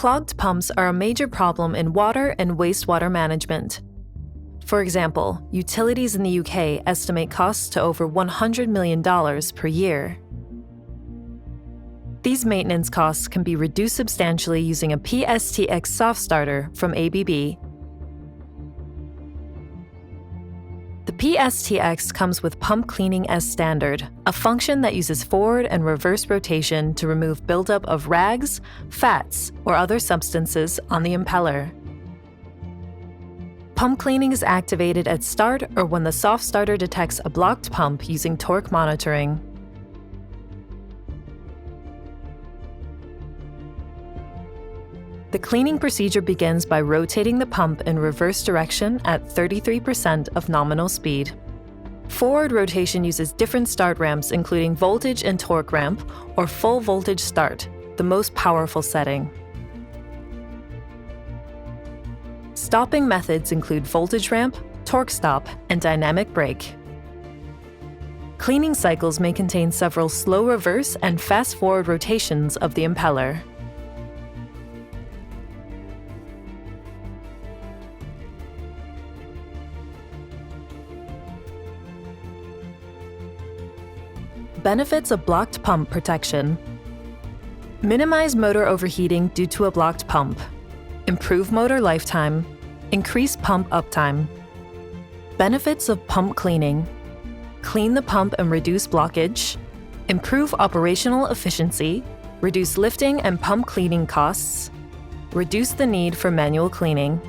Clogged pumps are a major problem in water and wastewater management. For example, utilities in the UK estimate costs to over $100 million per year. These maintenance costs can be reduced substantially using a PSTX soft starter from ABB. The PSTX comes with pump cleaning as standard, a function that uses forward and reverse rotation to remove buildup of rags, fats, or other substances on the impeller. Pump cleaning is activated at start or when the soft starter detects a blocked pump using torque monitoring. The cleaning procedure begins by rotating the pump in reverse direction at 33% of nominal speed. Forward rotation uses different start ramps including voltage and torque ramp, or full voltage start, the most powerful setting. Stopping methods include voltage ramp, torque stop, and dynamic brake. Cleaning cycles may contain several slow reverse and fast forward rotations of the impeller. Benefits of blocked pump protection. Minimize motor overheating due to a blocked pump. Improve motor lifetime. Increase pump uptime. Benefits of pump cleaning. Clean the pump and reduce blockage. Improve operational efficiency. Reduce lifting and pump cleaning costs. Reduce the need for manual cleaning.